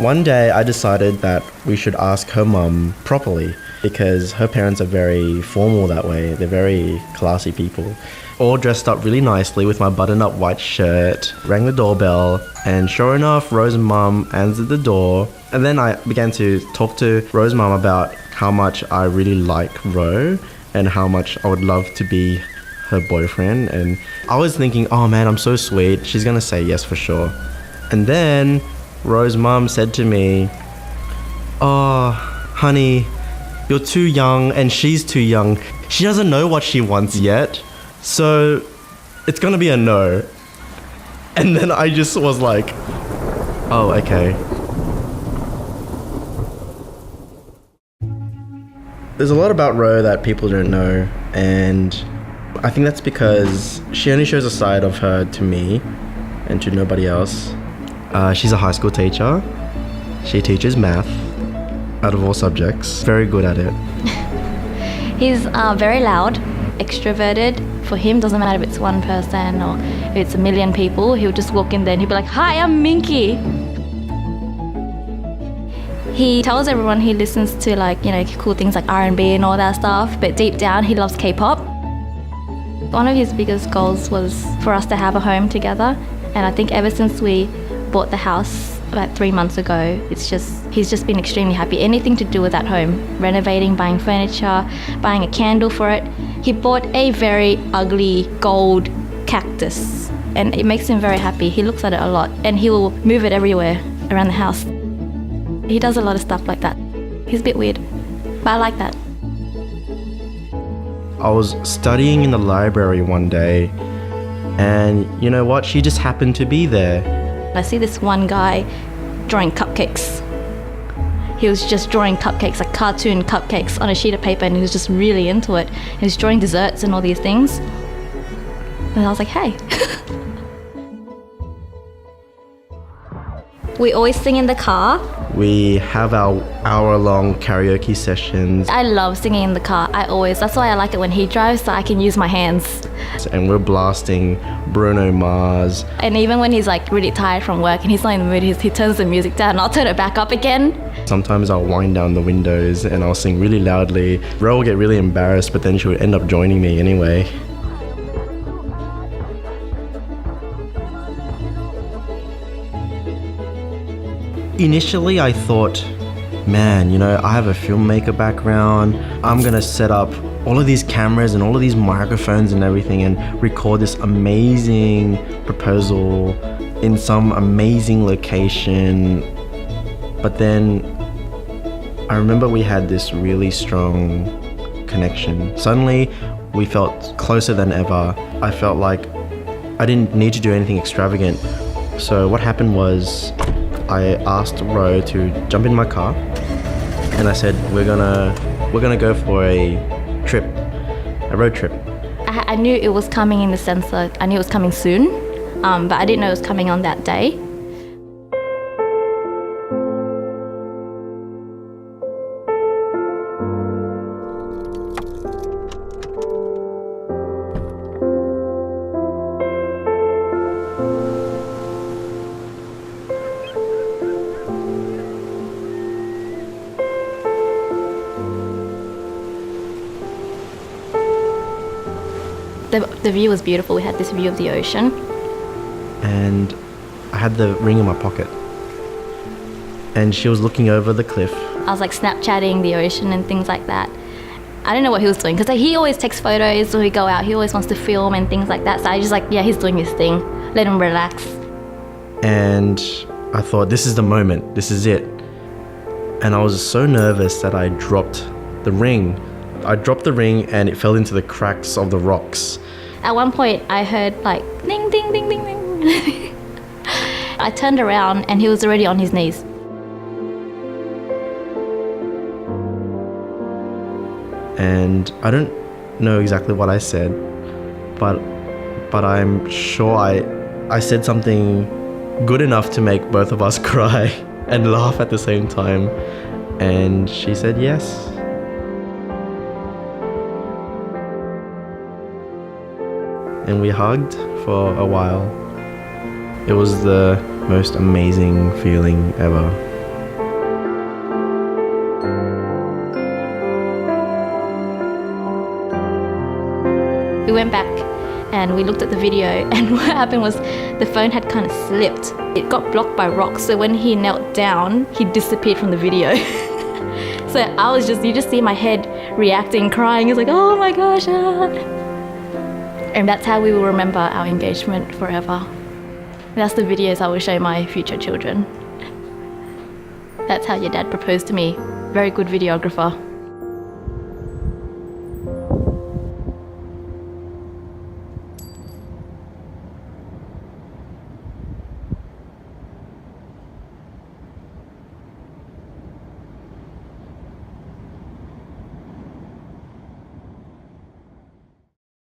One day I decided that we should ask her mum properly because her parents are very formal that way. They're very classy people. All dressed up really nicely with my button-up white shirt, rang the doorbell, and sure enough, Rose's mum answered the door. And then I began to talk to Rose's mum about how much I really like Ro and how much I would love to be her boyfriend. And I was thinking, oh man, I'm so sweet. She's gonna say yes for sure. And then Rose's mum said to me, oh, honey, you're too young and she's too young. She doesn't know what she wants yet. So it's gonna be a no. And then I just was like, oh, okay. There's a lot about Ro that people don't know, and I think that's because she only shows a side of her to me and to nobody else. She's a high school teacher. She teaches math out of all subjects. Very good at it. He's very loud, extroverted. For him, doesn't matter if it's one person or if it's a million people. He'll just walk in there and he'll be like, hi, I'm Minhky. He tells everyone he listens to cool things like R&B and all that stuff, but deep down he loves K-pop. One of his biggest goals was for us to have a home together, and I think ever since we bought the house about 3 months ago, he's just been extremely happy. Anything to do with that home, renovating, buying furniture, buying a candle for it. He bought a very ugly gold cactus, and it makes him very happy. He looks at it a lot, and he will move it everywhere around the house. He does a lot of stuff like that. He's a bit weird, but I like that. I was studying in the library one day, and you know what? She just happened to be there. I see this one guy drawing cupcakes. He was just drawing cupcakes, like cartoon cupcakes on a sheet of paper, and he was just really into it. He was drawing desserts and all these things. And I was like, hey. We always sing in the car. We have our hour-long karaoke sessions. I love singing in the car. That's why I like it when he drives, so I can use my hands. And we're blasting Bruno Mars. And even when he's like really tired from work and he's not in the mood, he turns the music down and I'll turn it back up again. Sometimes I'll wind down the windows and I'll sing really loudly. Ro will get really embarrassed, but then she would end up joining me anyway. Initially, I thought, man, I have a filmmaker background. I'm gonna set up all of these cameras and all of these microphones and everything and record this amazing proposal in some amazing location. But then I remember we had this really strong connection. Suddenly, we felt closer than ever. I felt like I didn't need to do anything extravagant. So what happened was, I asked Ro to jump in my car, and I said, we're gonna go for a road trip. I knew it was coming in the sense that I knew it was coming soon, but I didn't know it was coming on that day. The view was beautiful. We had this view of the ocean. And I had the ring in my pocket. And she was looking over the cliff. I was like Snapchatting the ocean and things like that. I don't know what he was doing because he always takes photos when we go out. He always wants to film and things like that. So I was just like, yeah, he's doing his thing. Let him relax. And I thought, this is the moment. This is it. And I was so nervous that I dropped the ring. I dropped the ring and it fell into the cracks of the rocks. At one point, I heard like ding, ding, ding, ding, ding. I turned around and he was already on his knees. And I don't know exactly what I said, but I'm sure I said something good enough to make both of us cry and laugh at the same time. And she said yes. And we hugged for a while. It was the most amazing feeling ever. We went back and we looked at the video, and what happened was the phone had kind of slipped. It got blocked by rocks, so when he knelt down, he disappeared from the video. So you just see my head reacting, crying. It's like, oh my gosh. And that's how we will remember our engagement forever. That's the videos I will show my future children. That's how your dad proposed to me. Very good videographer.